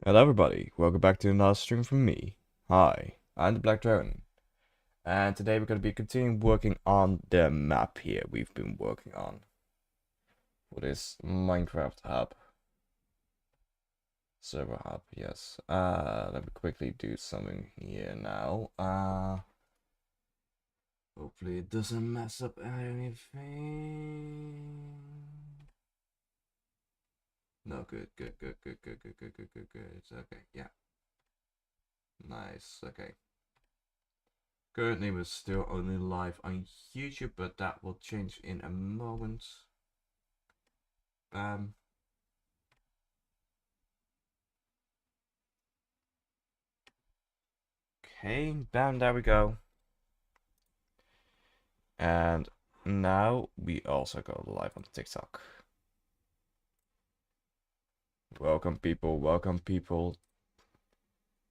Hello everybody, welcome back to another stream from me. Hi, I'm the Black Dragon, and today we're going to be continuing working on the map here we've been working on for this Minecraft hub. Server hub, yes. Let me quickly do something here now. Hopefully it doesn't mess up anything. No, good. It's okay, yeah. Nice, okay. Currently we're still only live on YouTube, but that will change in a moment. Bam. Okay, bam, there we go. And now we also go live on TikTok. Welcome people, welcome people.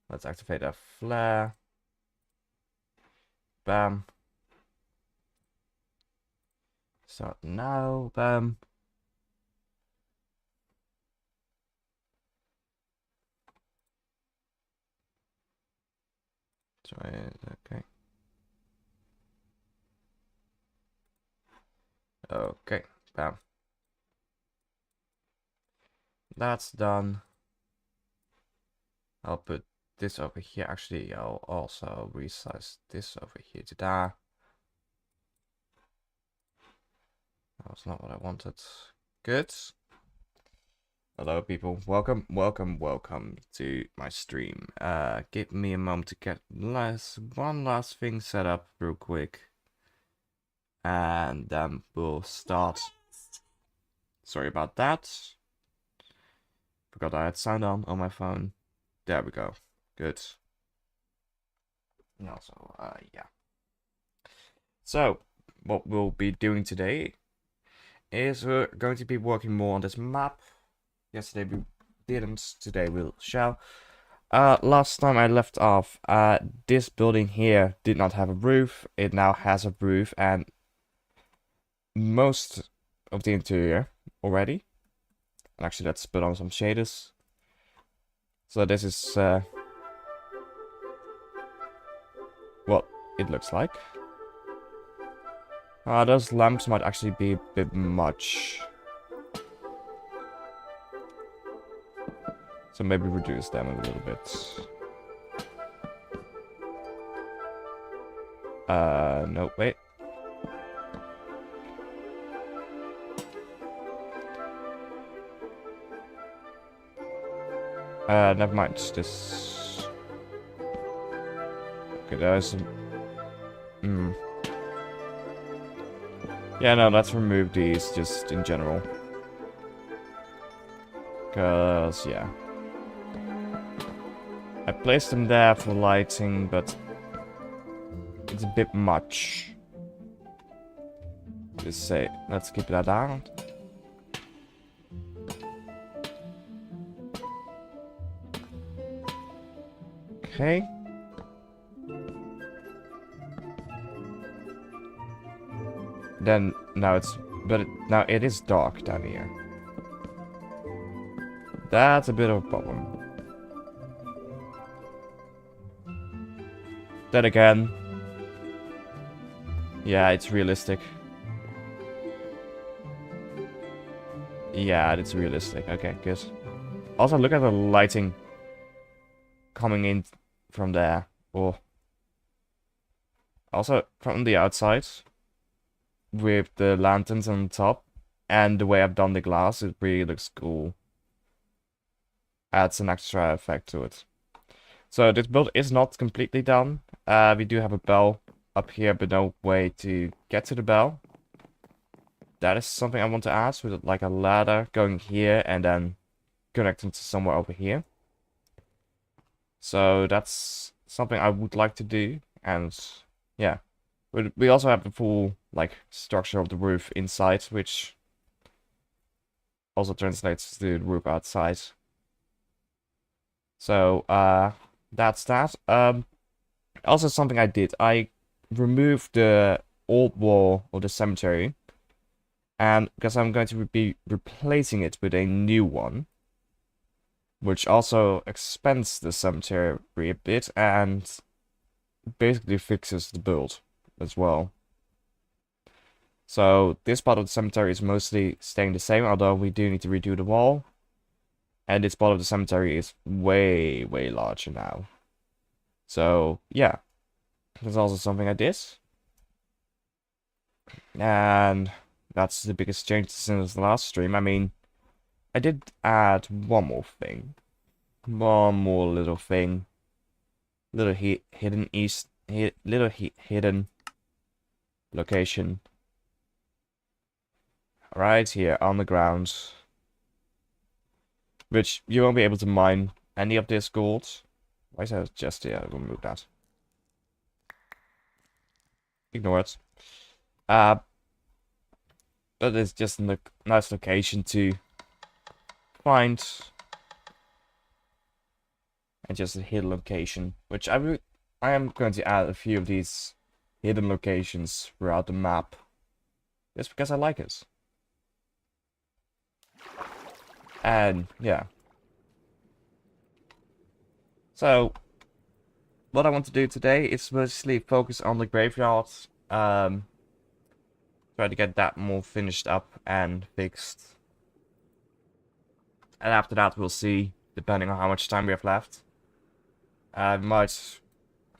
Let's activate our flare. Bam. Start now, bam. Try it, okay. Okay, bam. That's done. I'll put this over here. Actually, I'll also resize this over here to that. That was not what I wanted. Good. Hello people, welcome to my stream. Give me a moment to get one last thing set up real quick. And then we'll start. Sorry about that. Forgot I had sound on my phone. There we go. Good. And also, yeah. So, what we'll be doing today is we're going to be working more on this map. Yesterday we didn't, today we shall. Last time I left off, this building here did not have a roof. It now has a roof and most of the interior already. Actually, let's put on some shaders. So this is what it looks like. Those lamps might actually be a bit much. So maybe reduce them a little bit. No, wait. Never mind. This. Okay, there's some. Yeah, no, let's remove these just in general. Cause yeah. I placed them there for lighting, but it's a bit much. Just say, let's keep that down. Okay. Then now it's, but now it is dark down here. That's a bit of a problem. Then again, yeah, it's realistic. Yeah, it's realistic. Okay, good. Also, look at the lighting coming in from there. Oh. Also, from the outside, with the lanterns on top, and the way I've done the glass, it really looks cool. Adds an extra effect to it. So this build is not completely done. We do have a bell up here, but no way to get to the bell. That is something I want to add, with like a ladder going here and then connecting to somewhere over here. So that's something I would like to do, and yeah. We also have the full like structure of the roof inside, which also translates to the roof outside. So that's that. Also something I did, I removed the old wall of the cemetery, and because I'm going to be replacing it with a new one. which also expands the cemetery a bit and basically fixes the build as well. So this part of the cemetery is mostly staying the same, although we do need to redo the wall. And this part of the cemetery is way, way larger now. So yeah, there's also something like this. And that's the biggest change since the last stream. I mean, I did add one more thing. One more little thing. Little hidden hidden location. Right here on the ground. Which you won't be able to mine any of this gold. Why is that just here? I'll remove that. Ignore it. But it's just a nice location to find. And just a hidden location. Which I am going to add a few of these hidden locations throughout the map. Just because I like it. And yeah. So what I want to do today is mostly focus on the graveyard. Try to get that more finished up and fixed. And after that we'll see, depending on how much time we have left. I might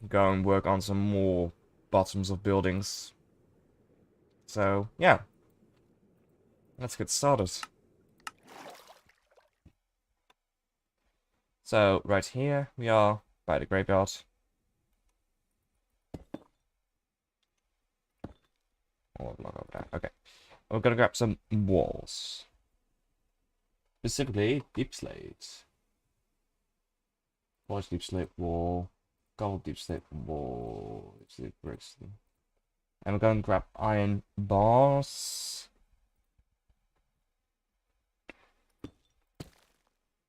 go and work on some more bottoms of buildings. So yeah. Let's get started. So right here we are by the graveyard. Oh, block over there. Okay. We're gonna grab some walls. Specifically, deep slate. Large deep slate wall. Gold deep slate wall. Deep slate bricks. And we're gonna grab iron bars.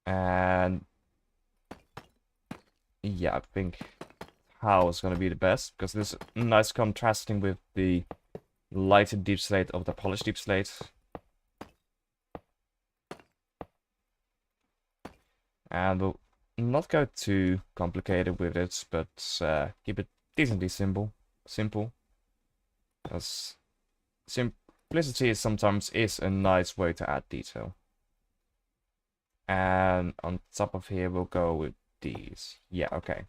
And yeah, I think how is gonna be the best because this is nice contrasting with the lighter deep slate of the polished deep slate. And we'll not go too complicated with it, but keep it decently simple. As simplicity sometimes is a nice way to add detail. And on top of here we'll go with these. Yeah, okay.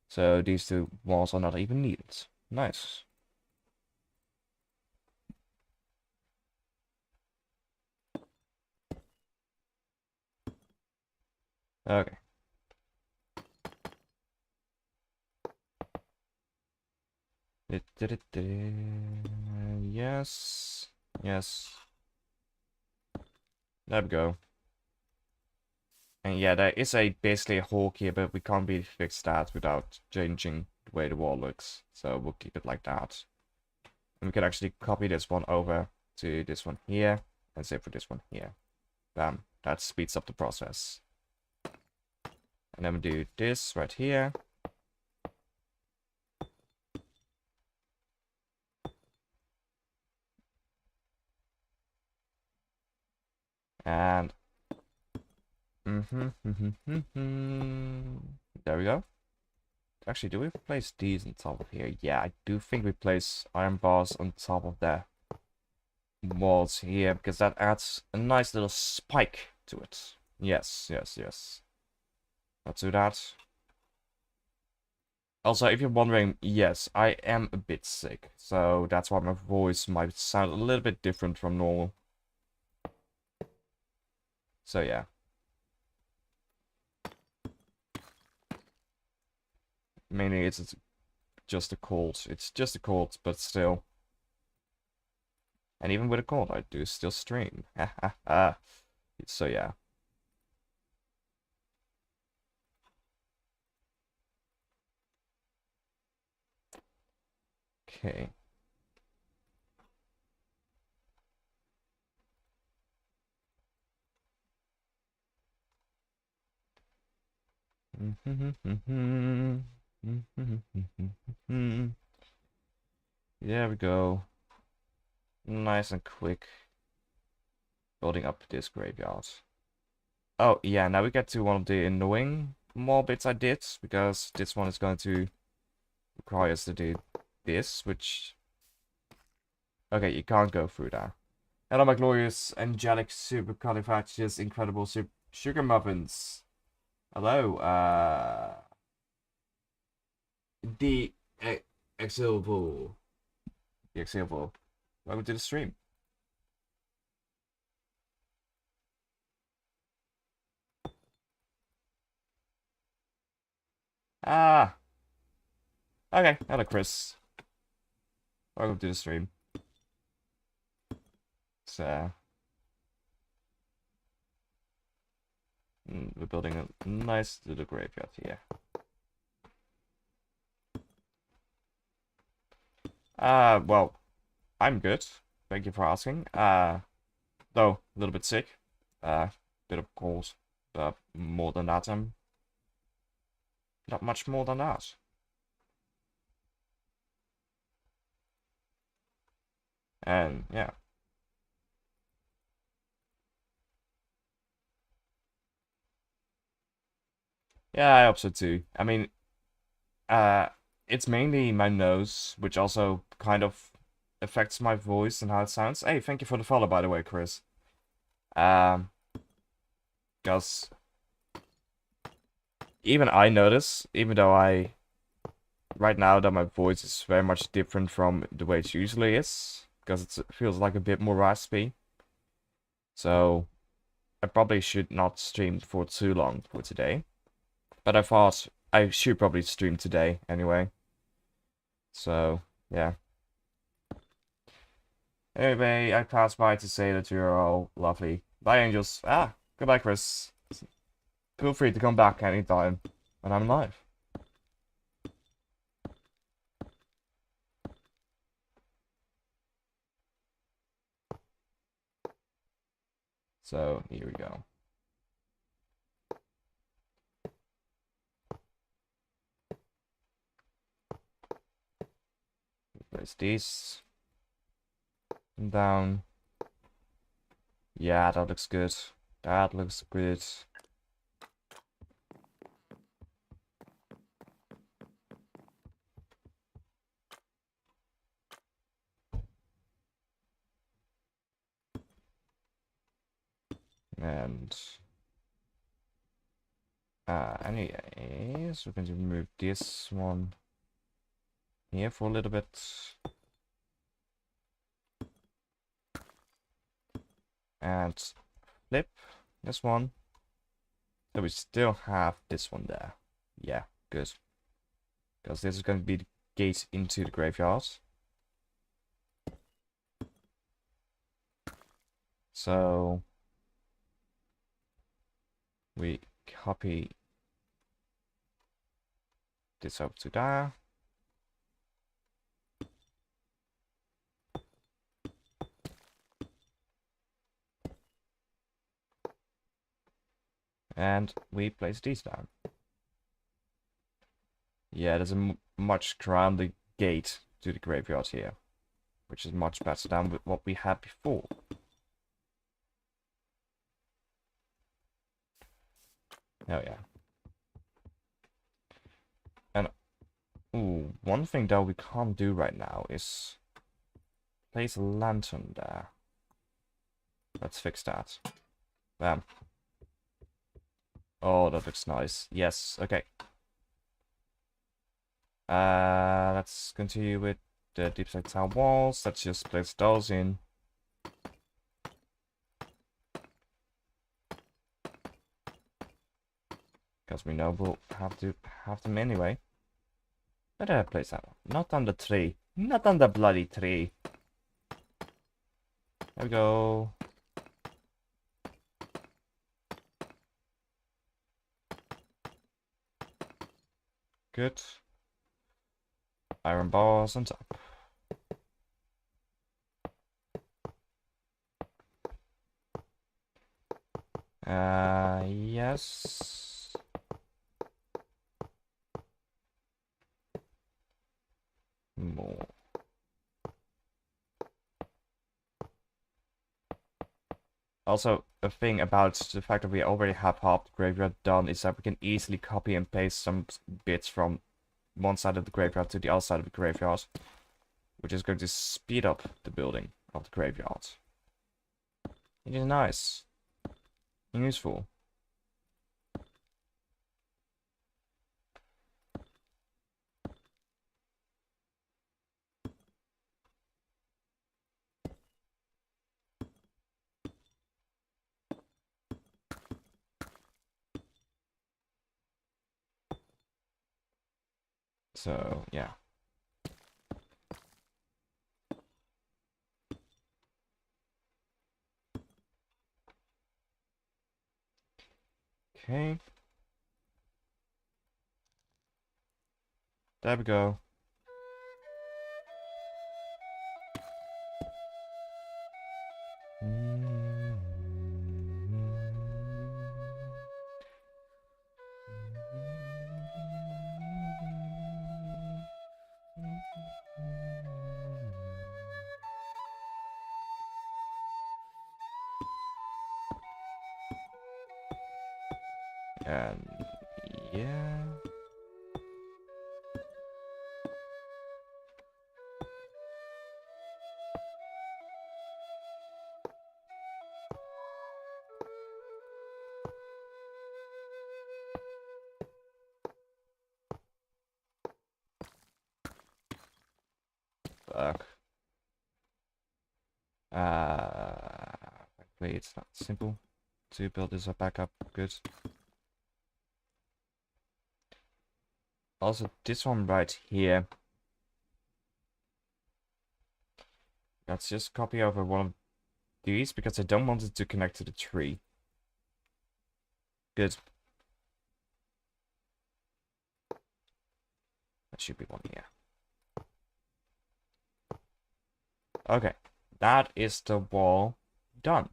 So these two walls are not even needed. Nice. Okay. Yes. Yes. There we go. And yeah, there is basically a hole here, but we can't really fix that without changing the way the wall looks. So we'll keep it like that. And we can actually copy this one over to this one here, and save for this one here. Bam. That speeds up the process. And then we do this right here. And there we go. Actually, do we place these on top of here? Yeah, I do think we place iron bars on top of the walls here, because that adds a nice little spike to it. Yes, yes, yes. Let's do that. Also, if you're wondering, yes, I am a bit sick, so that's why my voice might sound a little bit different from normal. So yeah. Mainly it's just a cold. It's just a cold, but still. And even with a cold, I do still stream. So yeah. Okay. There we go. Nice and quick. Building up this graveyard. Oh, yeah, now we get to one of the annoying more bits I did, because this one is going to require us to do this, which... Okay, you can't go through that. Hello, my glorious, angelic, supercalifragious, incredible sugar muffins. Hello, the Exilable. The Exilable. Welcome to the stream. Ah. Okay, hello, Chris. Welcome to the stream. So, we're building a nice little graveyard here. Well, I'm good. Thank you for asking. Though, a little bit sick. Bit of cold. But more than that, I'm not much more than that. And, yeah. Yeah, I hope so too. I mean, uh, it's mainly my nose, which also kind of affects my voice and how it sounds. Hey, thank you for the follow, by the way, Chris. Because even I notice, even though right now that my voice is very much different from the way it usually is, because it feels like a bit more raspy. So I probably should not stream for too long for today. But I thought I should probably stream today anyway. So, yeah. Anyway, I passed by to say that you're all lovely. Bye, angels. Ah, goodbye, Chris. Feel free to come back anytime when I'm live. So, here we go. Place these down. Yeah, that looks good. That looks good. And anyways, we're going to move this one here for a little bit. And flip this one. So we still have this one there. Yeah, good. Because this is going to be the gate into the graveyard. So we copy this up to there. And we place these down. Yeah, there's a much grander gate to the graveyard here, which is much better than with what we had before. Oh yeah. And ooh, one thing that we can't do right now is place a lantern there. Let's fix that. Bam. Oh, that looks nice. Yes, okay. Let's continue with the deep side tower walls. Let's just place those in. Because we know we'll have to have them anyway. Where did I place that one? Not on the tree. Not on the bloody tree. There we go. Good. Iron bars on top. Yes. More. Also, a thing about the fact that we already have half the graveyard done is that we can easily copy and paste some bits from one side of the graveyard to the other side of the graveyard, which is going to speed up the building of the graveyard. It is nice and useful. So, yeah. Okay. There we go. And yeah. Fuck. Wait, it's not simple to build this up back up. Good. Also, this one right here. Let's just copy over one of these because I don't want it to connect to the tree. Good. That should be one here. Okay. That is the wall done.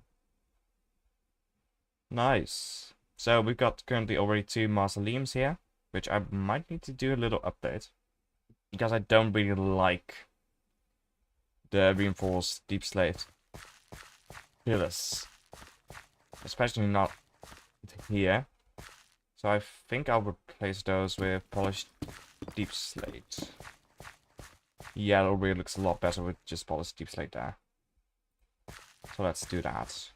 Nice. So we've got currently already 2 mausoleums here, which I might need to do a little update. Because I don't really like the reinforced deep slate pillars. Especially not here. So I think I'll replace those with polished deep slate. Yeah, it already looks a lot better with just polished deep slate there. So let's do that.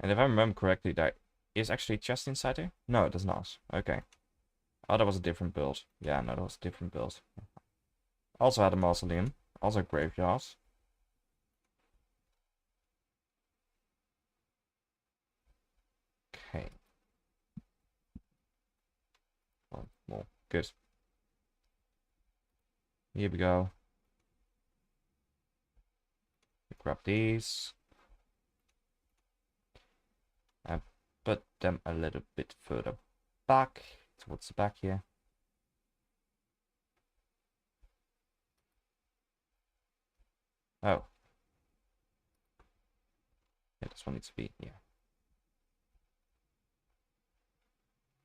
And if I remember correctly, there is actually a chest inside here? No, it does not. Okay. Oh, that was a different build. Yeah, no, that was a different build. Also had a mausoleum. Also graveyards. Okay. Oh, more. Good. Here we go. Grab these. And put them a little bit further back. Towards the back here. Oh. Yeah, this one needs to be here.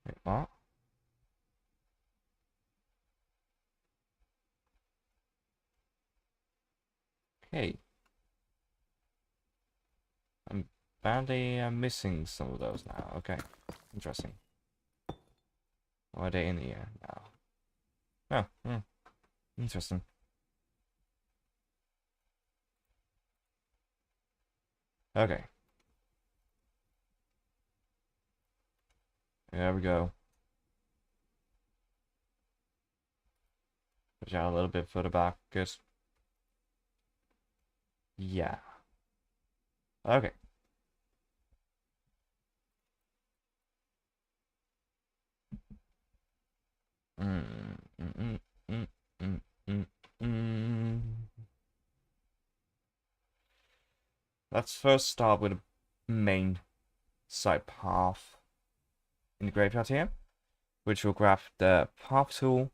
Wait, what? Okay. I'm badly missing some of those now. Okay. Interesting. Why are they in here now? Oh, interesting. Okay. There we go. Push out a little bit further back. Good. Yeah. Okay. Mm, mm, mm, mm, mm, mm, mm. Let's first start with a main side path in the graveyard here, which will grab the path tool,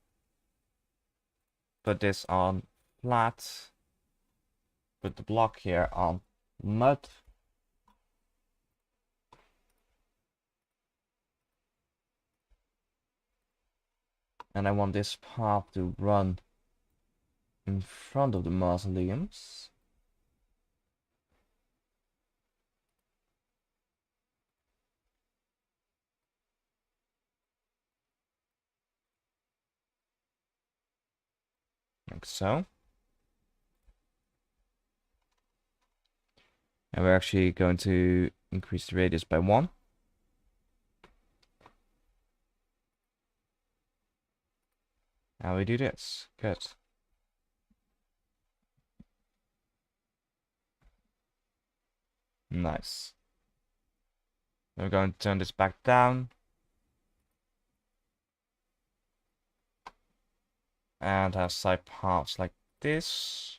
put this on flat, put the block here on mud. And I want this path to run in front of the mausoleums. Like so. And we're actually going to increase the radius by 1. Now we do this. Good. Nice. We're going to turn this back down. And have side paths like this.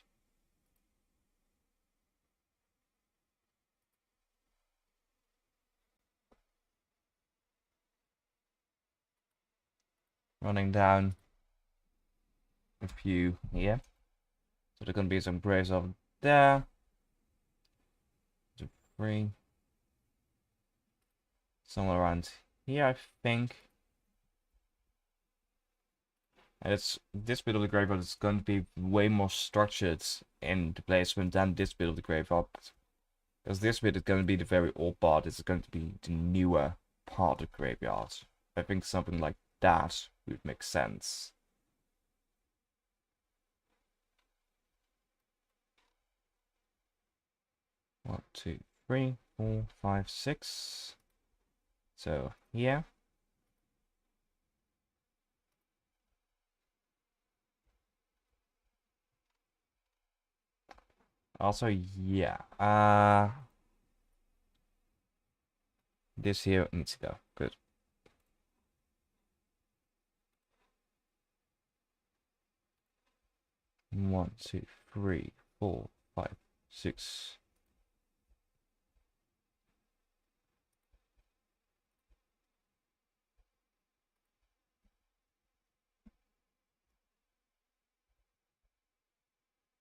Running down a few here. So there's gonna be some graves over there. 2, 3. Somewhere around here, I think. And it's this bit of the graveyard is going to be way more structured in the placement than this bit of the graveyard. Because this bit is going to be the very old part. It's going to be the newer part of the graveyard. I think something like that would make sense. One, 2, 3, 4, 5, 6. So here. Also, yeah. This here needs to go. Good. One, 2, 3, 4, 5, 6.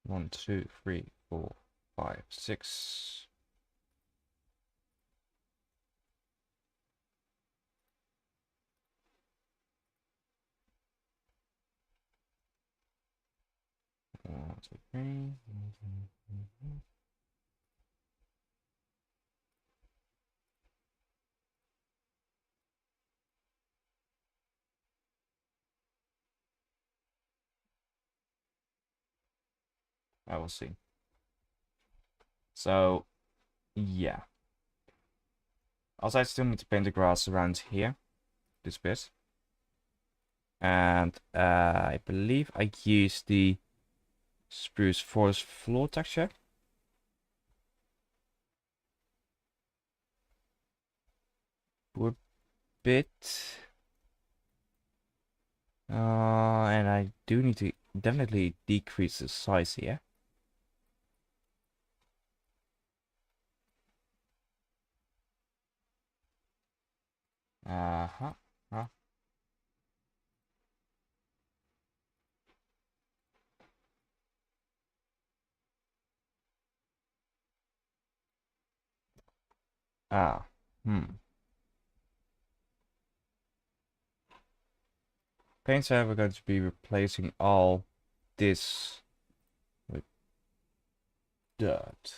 One, 2, 3, 4, 5, 6. One, 2, 3. I will see. So, yeah. Also, I still need to paint the grass around here. This bit. And I believe I used the spruce forest floor texture. For a bit. And I do need to definitely decrease the size here. Uh-huh. Ah. Paint said we're going to be replacing all this with dirt.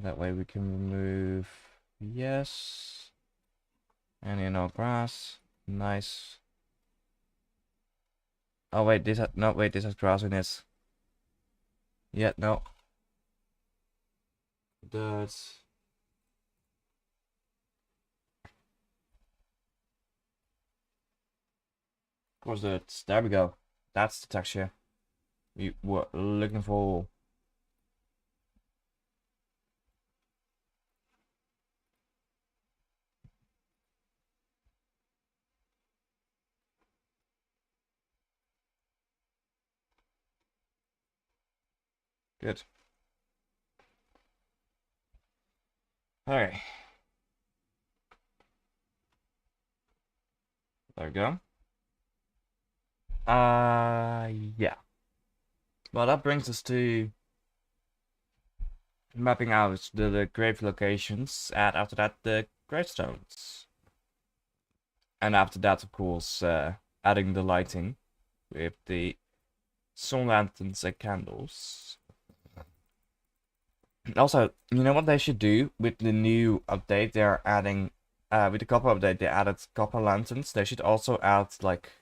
That way we can remove, yes. And you know, grass. Nice. Oh wait, this has, no, wait, this has grass in it. Yeah, no. Dirt. Of course, dirt. There we go. That's the texture we were looking for. Good. Alright. There we go. Yeah. Well, that brings us to mapping out the grave locations, and after that, the gravestones. And after that, of course, adding the lighting with the sun lanterns and candles. Also, you know what they should do with the new update? They're adding, with the copper update, they added copper lanterns. They should also add like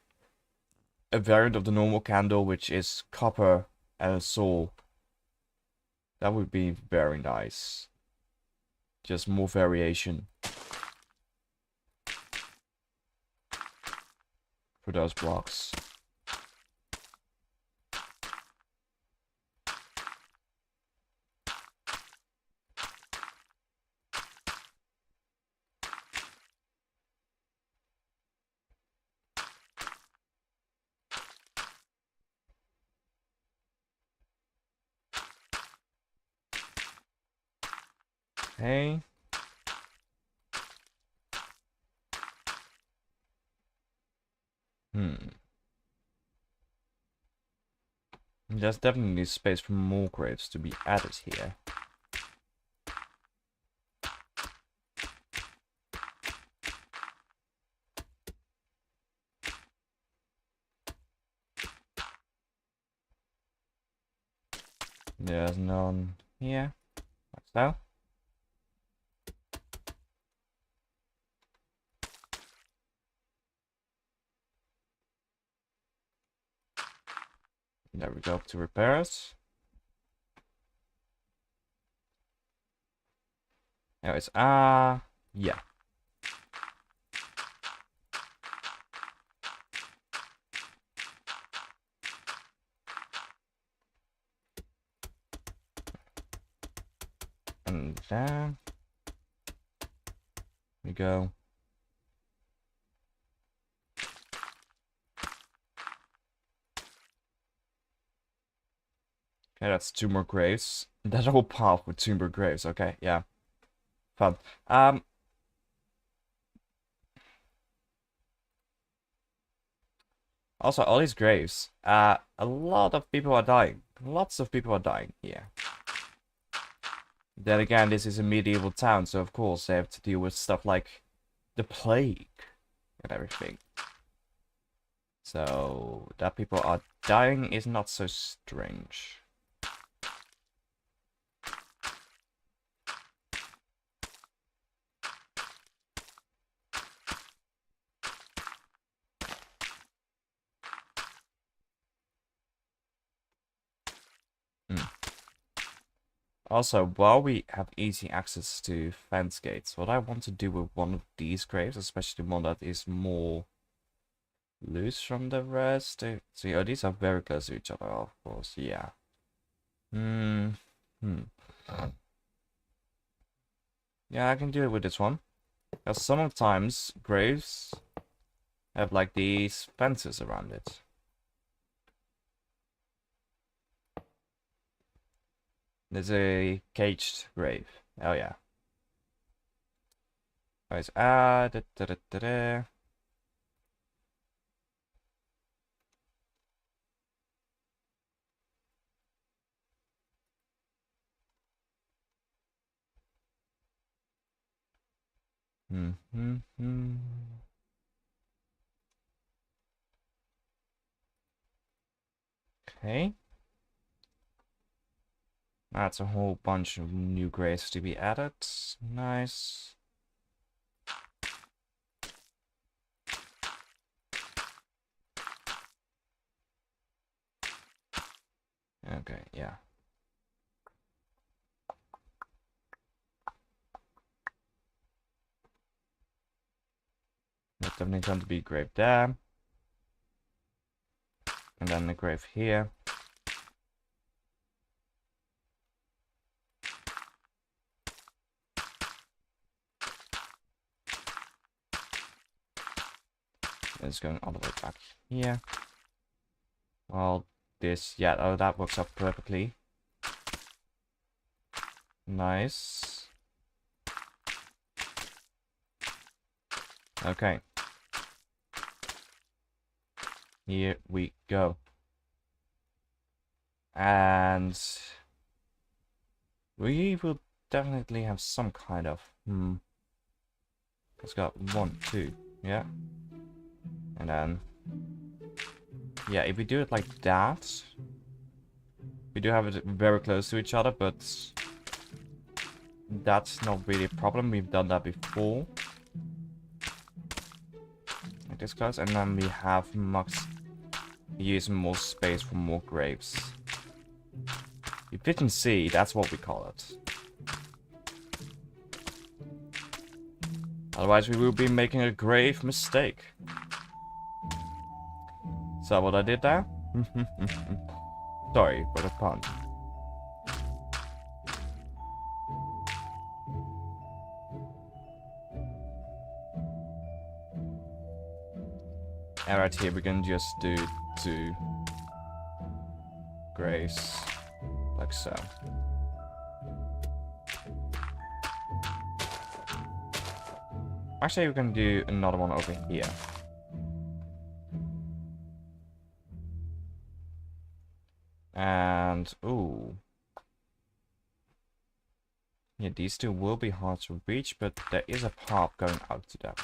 a variant of the normal candle, which is copper and a soul. That would be very nice. Just more variation for those blocks. Okay. There's definitely space for more graves to be added here. There's none here. Like so. There we go to repair it. Anyways, yeah. And there we go. Okay, that's 2 more graves. That whole path with 2 more graves. Okay, yeah. Fun. Also, all these graves, a lot of people are dying. Lots of people are dying here. Then again, this is a medieval town, so of course they have to deal with stuff like the plague and everything. So, that people are dying is not so strange. Also, while we have easy access to fence gates, what I want to do with one of these graves, especially one that is more loose from the rest. See, oh, these are very close to each other, of course, yeah. Yeah, I can do it with this one. Because sometimes graves have like these fences around it. There's a caged grave. Oh yeah. Guys, da da da da da. Okay. That's a whole bunch of new graves to be added. Nice. Okay, yeah. There's definitely going to be a grave there. And then the grave here. It's going all the way back here. Well, this, yeah, oh, that works out perfectly. Nice. Okay. Here we go. And we will definitely have some kind of, Let's go 1, 2, yeah. And then, yeah, if we do it like that, we do have it very close to each other, but that's not really a problem. We've done that before. Like this close, and then we have max use more space for more graves. Efficiency, that's what we call it. Otherwise we will be making a grave mistake. Is that what I did there? Sorry for the pun. Alright, here we can just do 2 graves, like so. Actually, we can do another one over here. And, ooh. Yeah, these two will be hard to reach, but there is a path going out to them.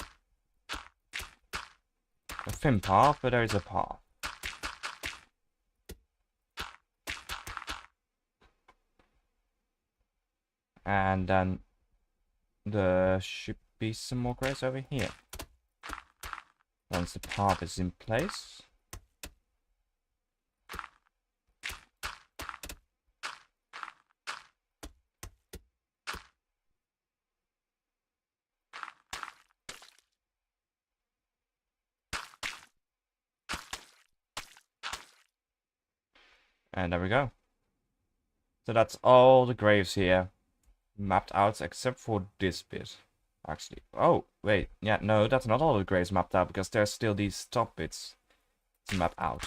A thin path, but there is a path. And then there should be some more graves over here. Once the path is in place. And there we go. So that's all the graves here mapped out except for this bit. Actually, oh, wait, yeah, no, that's not all the graves mapped out because there's still these top bits to map out.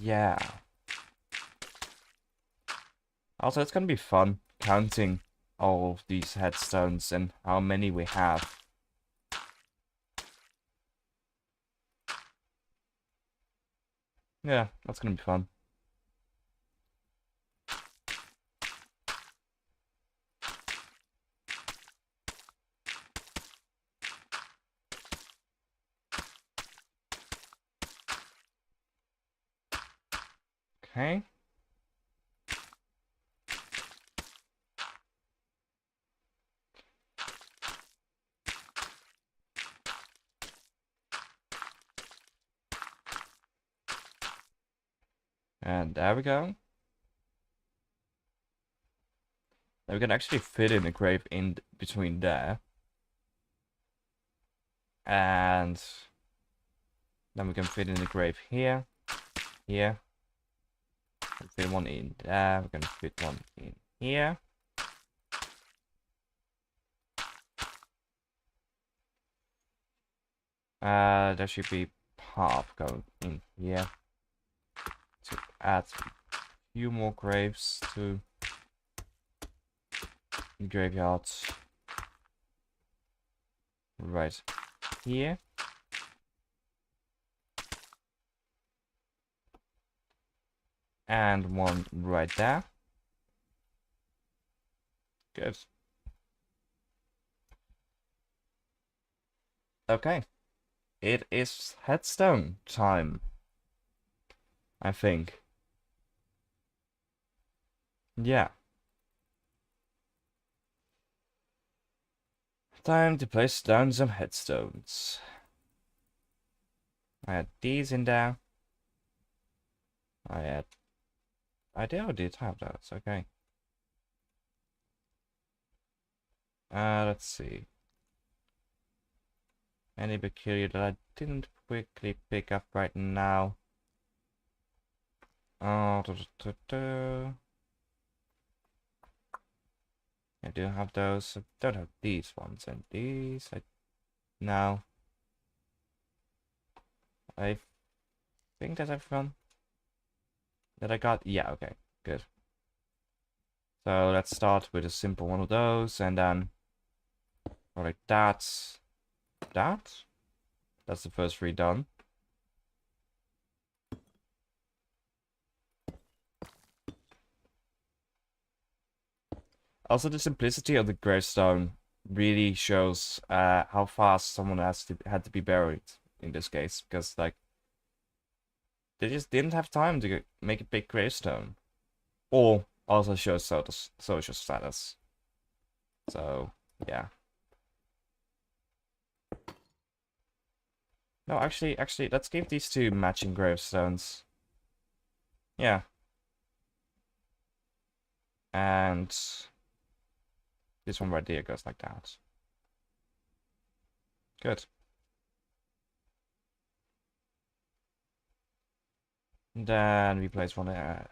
Yeah. Also, it's gonna be fun counting all of these headstones and how many we have. Yeah, that's gonna be fun. Okay. And there we go. Now we can actually fit in a grave in between there. And then we can fit in a grave here, here. We can fit one in there. We're gonna fit one in here. There should be path going in here to add a few more graves to the graveyards. Right here. And one right there. Good. Okay. It is headstone time, I think. Yeah. Time to place down some headstones. I had these in there. I did have those, okay. Let's see. Any peculiar that I didn't quickly pick up right now. I do have those. I don't have these ones and these. Now. I think that's everyone that I got. Yeah, okay, good. So let's start with a simple one of those, and then like that. That's the first 3 done. Also, the simplicity of the gravestone really shows how fast someone had to be buried. in this case, because like they just didn't have time to make a big gravestone, or also show social status. So yeah. No, actually, let's give these two matching gravestones. Yeah. And this one right there goes like that. Good. And then we place one there.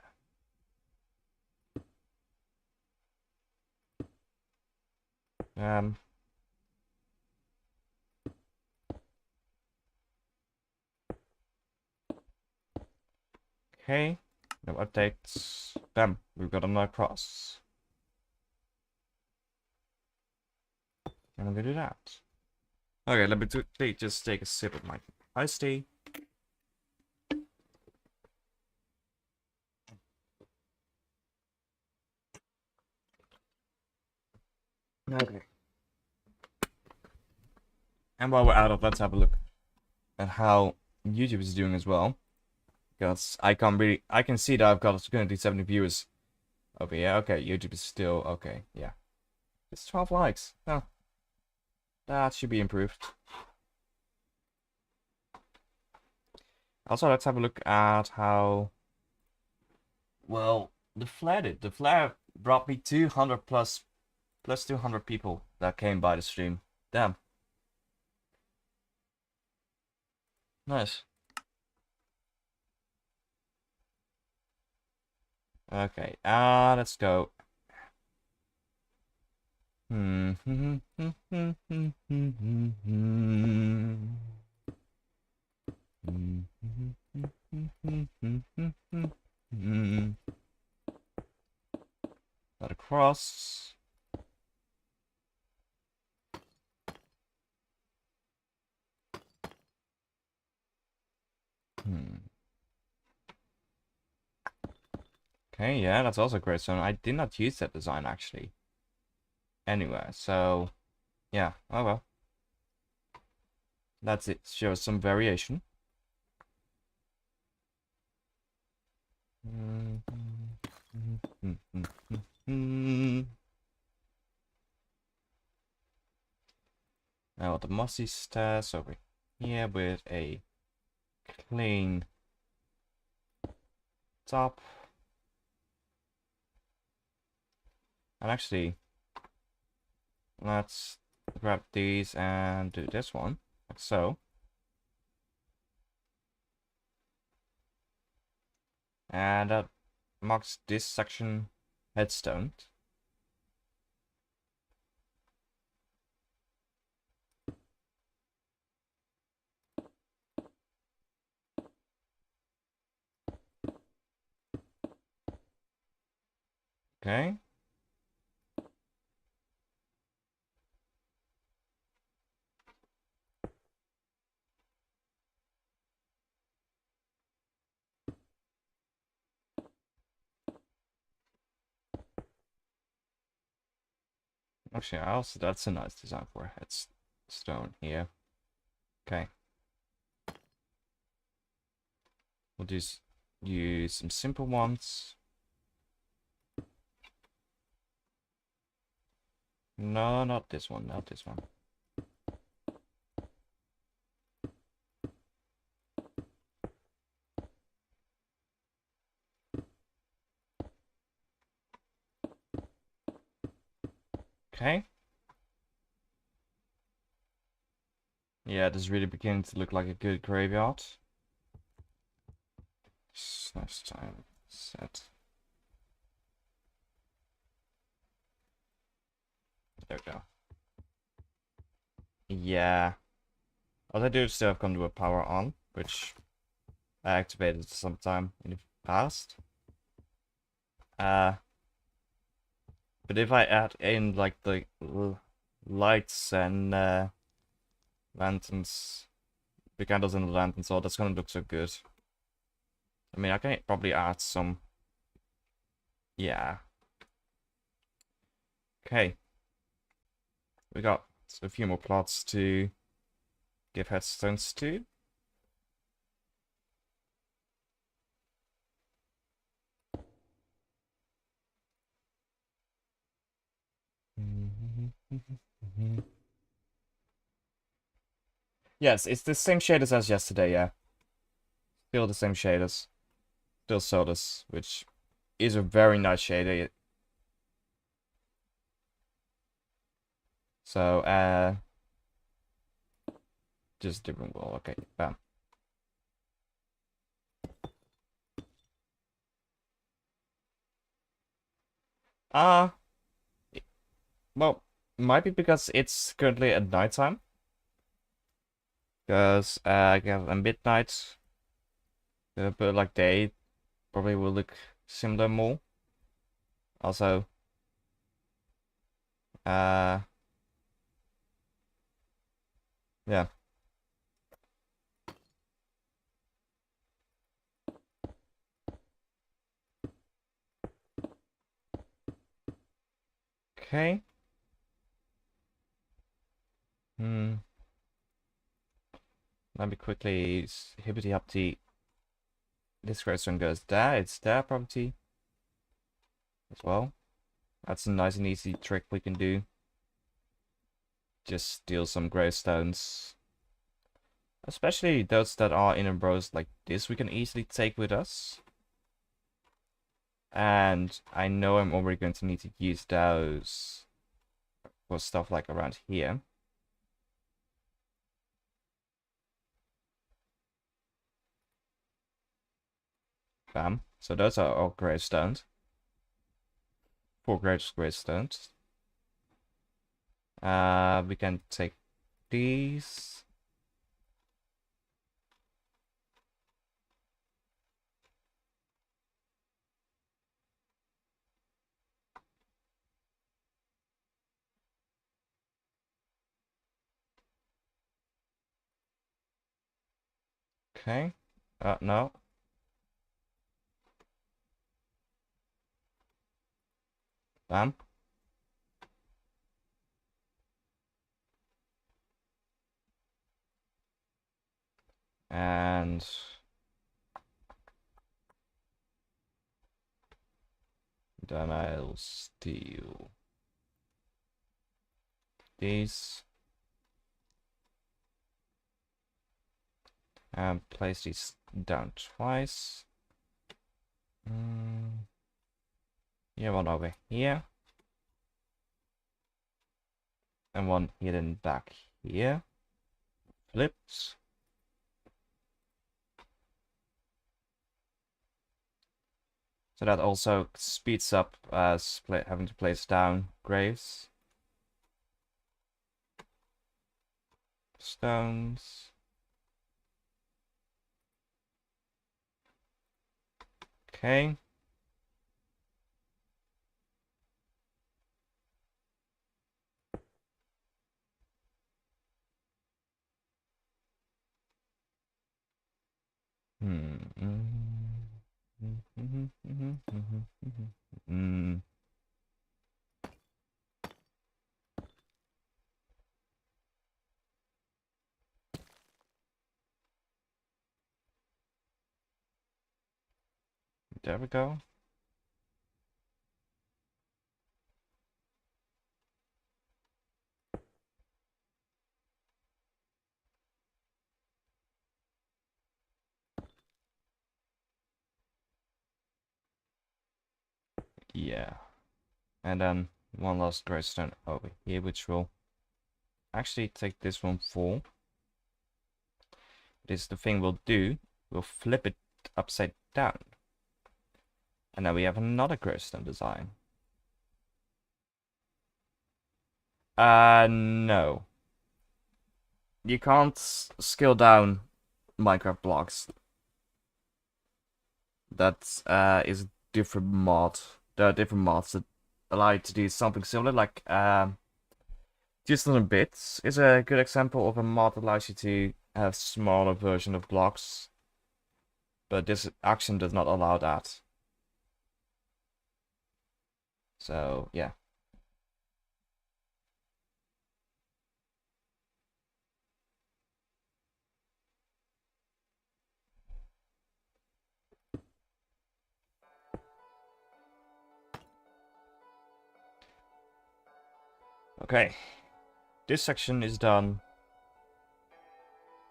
Okay. No updates. Bam. We've got another cross. And I'm gonna do that. Okay, let me just take a sip of my iced tea. Okay. And while we're out of, let's have a look at how YouTube is doing as well. Because I can see that I've got 270 viewers over here. Okay, YouTube is still okay. Yeah, it's 12 likes. Oh, that should be improved. Also, let's have a look at how well the flare did. The flare brought me 200 plus 200 people that came by the stream. Damn. Nice. Okay, let's go. That across. Okay, yeah, that's also great. So I did not use that design actually. Anyway, so yeah, oh well. That's it. Shows some variation. Now the mossy stairs over here with a clean top. And actually, let's grab these and do this one, like so. And that marks this section headstone. Okay. Actually, that's a nice design for a headstone here. Okay. We'll just use some simple ones. No, not this one, not this one. Okay. Yeah, this is really beginning to look like a good graveyard. Next time set. There we go. Yeah. All I do is still have conduit power on, which I activated sometime in the past. But if I add in like the lights and lanterns, the candles and the lanterns, all that's gonna look so good. I mean, I can probably add some. Yeah. Okay. We got a few more plots to give headstones to. Yes, it's the same shaders as yesterday, yeah. Still the same shaders. Still Sodas, which is a very nice shader. So, just different wall. Okay, bam. Uh, well, might be because it's currently at nighttime. Because, again, at midnight, but like day probably will look similar more. Also, yeah. Okay. Let me quickly hippity hoppity. This redstone goes there. It's their property as well. That's a nice and easy trick we can do. Just steal some gravestones. Especially those that are in rows like this, we can easily take with us. And I know I'm already going to need to use those for stuff like around here. Bam. So those are all gravestones. 4 gravestones. We can take these. Okay. No. Bam. And then I'll steal these. And place these down twice. Yeah, one over here. And one hidden back here. Flipped. So that also speeds up having to place down graves. Stones. Okay. There we go. Yeah. And then one last gravestone over here, which will actually take this one full. This the thing we'll do. We'll flip it upside down. And now we have another gravestone design. No. You can't scale down Minecraft blocks. That is a different mod. There are different mods that allow you to do something similar, like Distant Bits is a good example of a mod that allows you to have smaller version of blocks. But this action does not allow that. So, yeah. Okay. This section is done.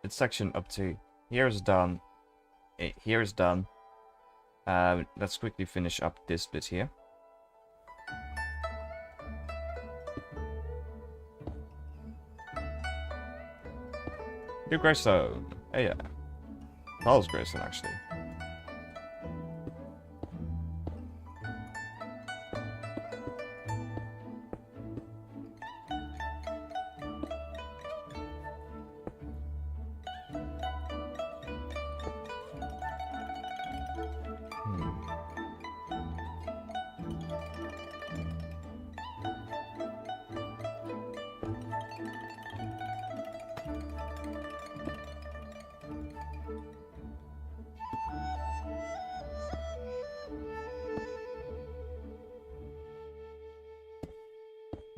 This section up to here is done. Here is done. Let's quickly finish up this bit here. New gravestone. Hey, yeah. Paul's gravestone, actually.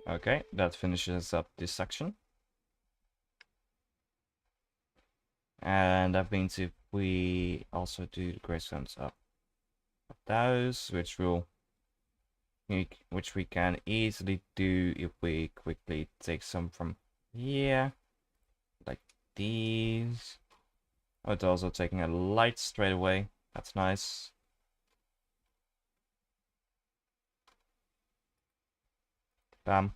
Okay, that finishes up this section. And that means if we also do the gravestones up those, which we can easily do if we quickly take some from here, like these. Oh, it's also taking a light straight away. That's nice. Bam.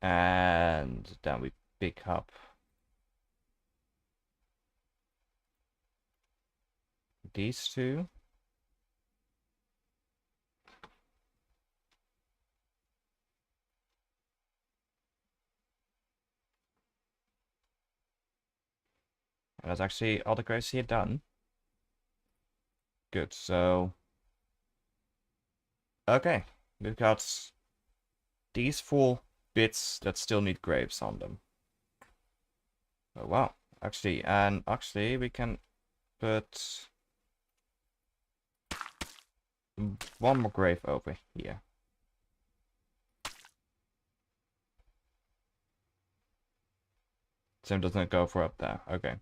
And then we pick up these two. And that's actually all the graves here done. Good, so... Okay, we've got these 4 bits that still need graves on them. Oh, wow. Actually, we can put 1 more grave over here. Same doesn't go for up there. Okay.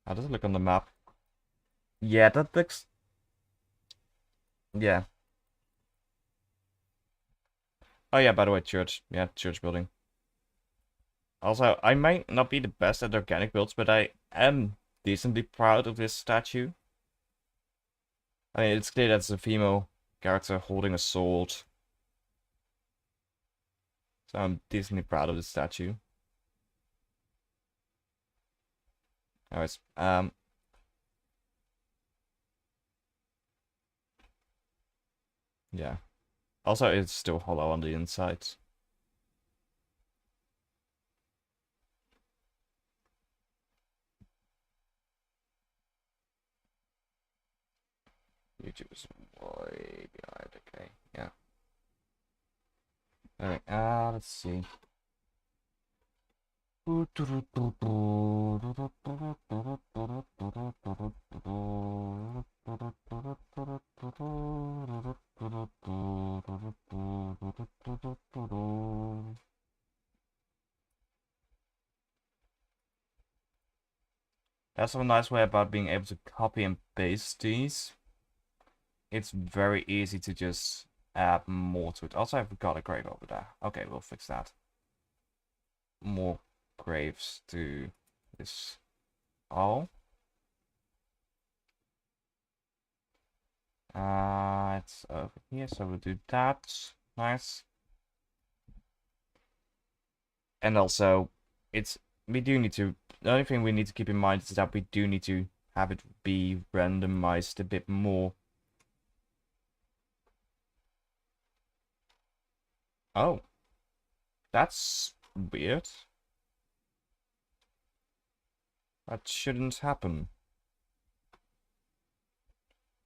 How does it look on the map? Yeah, that looks... Yeah. Oh yeah, by the way, church. Yeah, church building. Also, I might not be the best at organic builds, but I am decently proud of this statue. I mean, it's clear that's a female character holding a sword. So I'm decently proud of this statue. Anyways, yeah. Also, it's still hollow on the inside. YouTube is way behind. Okay, yeah. Alright, let's see. That's a nice way about being able to copy and paste these. It's very easy to just add more to it. Also, I've got a grave over there. Okay, we'll fix that. More graves to this. Oh. It's over here, so we'll do that. Nice. And also, we do need to... The only thing we need to keep in mind is that we do need to have it be randomized a bit more. Oh. That's weird. That shouldn't happen.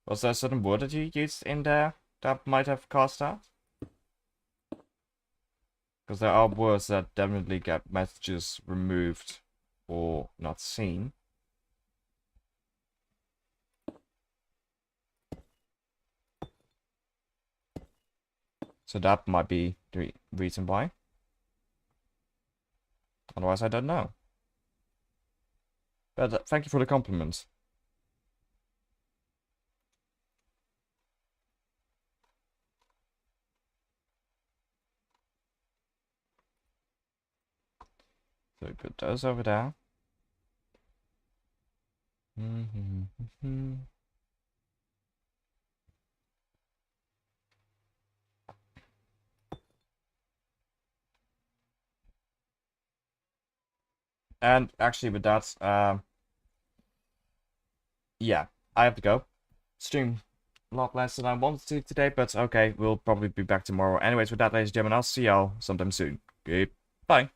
Was there a certain word that you used in there that might have caused that? Because there are words that definitely get messages removed or not seen. So that might be the reason why. Otherwise, I don't know. But thank you for the compliment. So put those over there. Mm-hmm. And actually, with that, yeah, I have to go. Stream a lot less than I wanted to today, but okay, we'll probably be back tomorrow. Anyways, with that, ladies and gentlemen, I'll see y'all sometime soon. Goodbye.